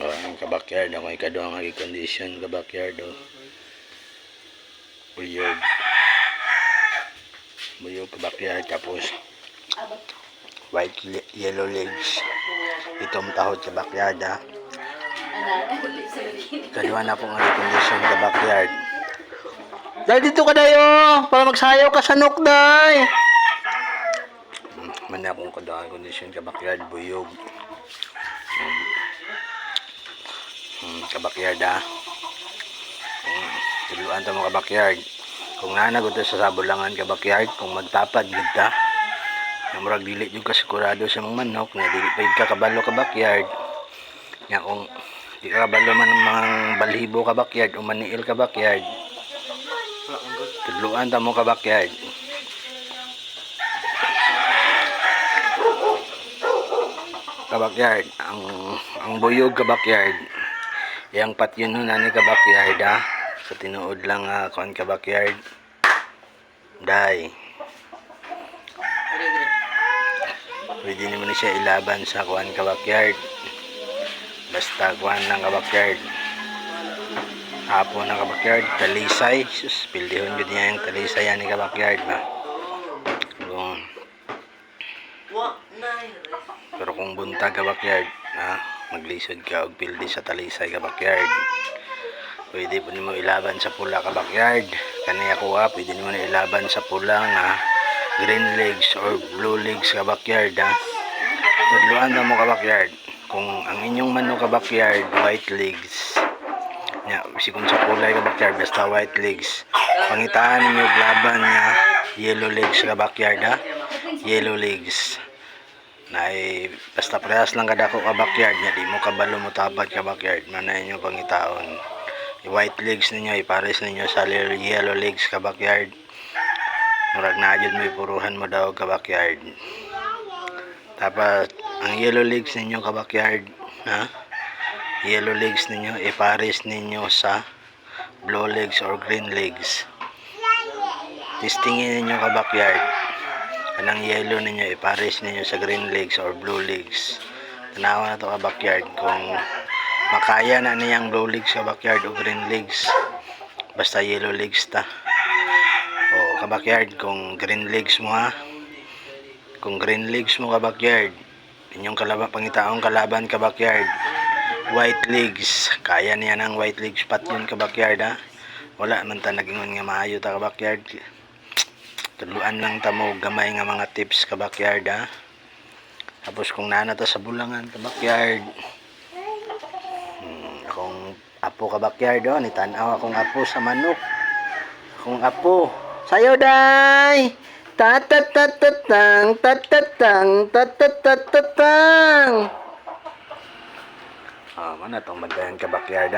Ang kabakyard ako ikaduha nga condition kabakyard buyog kabakyard tapos white yellow legs itong tahod kabakyard kaduha na po nga condition kabakyard. Dahil dito ka dayo para magsayaw ka sa nuk day man akong kaduha condition kabakyard buyog kabakyard tuluan ta mo kabakyard kung nanagot sa sabulangan kabakyard kung magtapad gid ta nga murag dili jud ka sigurado sa mga manok nga dili pa ka kabalo kabakyard nga kung di ka kabalo man ang mga balhibo kabakyard o maniil kabakyard tuluan ta mo kabakyard. Kabakyard ang buyog kabakyard yang patyon nun ani kabakyard sa tinuod lang kuan kabakyard day pwede naman siya ilaban sa kuan kabakyard basta kuan lang kabakyard hapon ng kabakyard talisay sus pildihon yun niya yung talisay ani kabakyard pero kung buntag kabakyard maglisod ka og pildi sa talisay kabakyard pwede po nimo ilaban sa pula kabakyard kaniya ko pwede nimo na ilaban sa pula nga green legs or blue legs kabakyard tudluan na mo kabakyard kung ang inyong manok kabakyard white legs nya sikon sa kulay kabakyard basta white legs pangitaan ninyo laban nga yellow legs kabakyard yellow legs na basta parehas lang kadako kabakyard nya di mo kabalo mo tabad kabakyard manay nyo pangitaon white legs ninyo ipares ninyo sa yellow legs kabakyard murag na jud may puruhan mo daw kabakyard tapos ang yellow legs ninyo kabakyard yellow legs ninyo ipares ninyo sa blue legs or green legs testingin ninyo kabakyard kanang yellow ninyo ipares ninyo sa green legs or blue legs tanawa na to kabakyard kung makaya na niyang blue legs kabakyard o green legs basta yellow legs ta o kabakyard kung green legs mo kung green legs mo kabakyard inyong kalaban pangitaong kalaban kabakyard white legs kaya niya ng white legs pat yun kabakyard wala man ta nagingon nga maayo ta kabakyard tuluan lang ta mo gamay nga mga tips kabakyard tapos kung nanata sa bulangan kabakyard akong apo kabakyard ni tanaw akong apo sa manok akong apo sayo day tatatatang tatatang tatatatang mana tong madayan kabakyard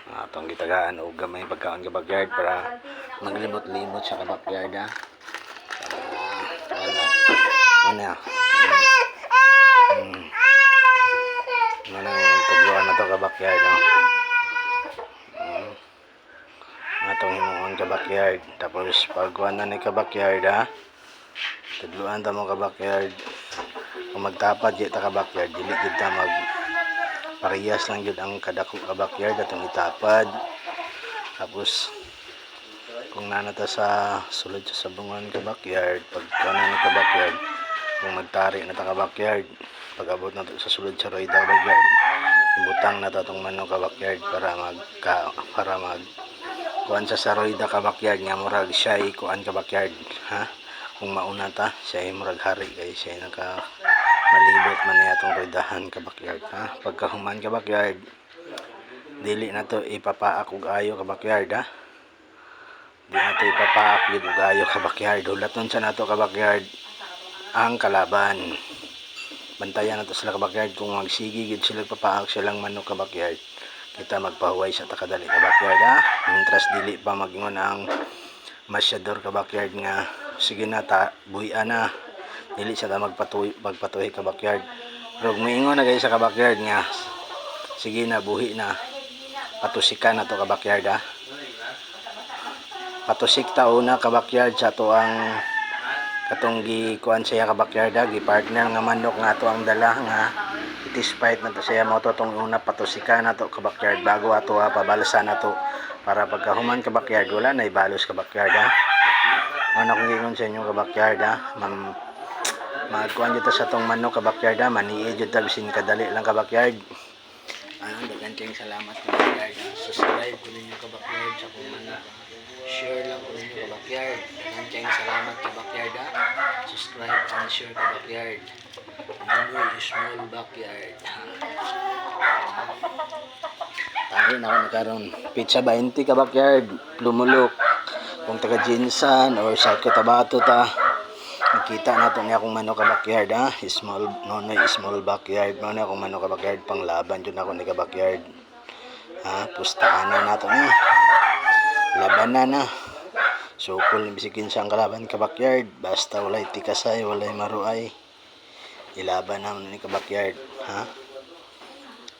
atong gitagaan o gamay pagkaon kabakyard para maglimot-limot sa kabakyard ano tugluan na to kabakyard atong himuon kabakyard tapos pagkuhan na ni kabakyard tugluan ta mo kabakyard kung magtapad di ta kabakyard dili gid ta mag parehas lang yun ang kadako kabakyard atong itapad tapos kung nanata sa sulod sa sabungan kabakyard pagka na kabakyard kung magtari na ta kabakyard pag abot na to sa sulod sa roida kabakyard ibutang na ta tong manok kabakyard para mag kuan sa roida kabakyard nga murag siya kuan kabakyard kung mauna ta siya murag hari kay siya naka malibot man niya itong rodahan kabakyard pagkahuman kabakyard dili na to ipapaak og ayo kabakyard di na to ipapaak og ayo kabakyard hulaton sa nato kabakyard ang kalaban bantayan nato sila kabakyard kung magsigi gid sila papaak silang manok kabakyard kita magpahuway sa takadali kabakyard mintras dili pa magingon ang masyador kabakyard nga sige na ta buhian na dili siya ta magpatuhi kabakyard pero moingon na guys sa kabakyard nga sige na buhi na patusikan na to kabakyard patusik ta una kabakyard sa to ang katong gikuan siya kabakyard gi partner nga manok nga to ang dala nga itispite na to siya mo to tong una patusika na to ka backyard bago ato pabalasan na to para pagkahuman ka backyard wala na ibalos ka backyard ha. Ano kung gingon sa inyo ka backyard ha. Magkuhan dito sa tong manok ka backyard ha. Maniid dito bisin kadali lang ka backyard. Dagan kayong salamat ka backyard ha. Subscribe ko ninyo ka backyard sa kung manok. Share lang ko ninyo ka backyard. Dagan kayong salamat ka backyard ha. Subscribe and share ka backyard. Ano small backyard ha. Tayo na ako nagkaroon. Pizza 20 ka backyard. Lumulok. Kung taga Jinsan or sa Cotabato ta. Nakita nato niya akong manok ka backyard ha. Small backyard. Nonoy akong manok ka backyard. Panglaban dyan ako ni ka backyard. Ha, pustahan na nato niya. Labanan na. Sukol bisikin siyang kalaban ka backyard. Basta walay tikasay, walay maruay. Ilaban na ni ka backyard. Ha?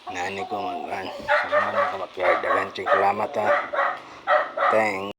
Nani ko mag-an. Sa mga ka backyard. Dagan salamat ha. Thanks.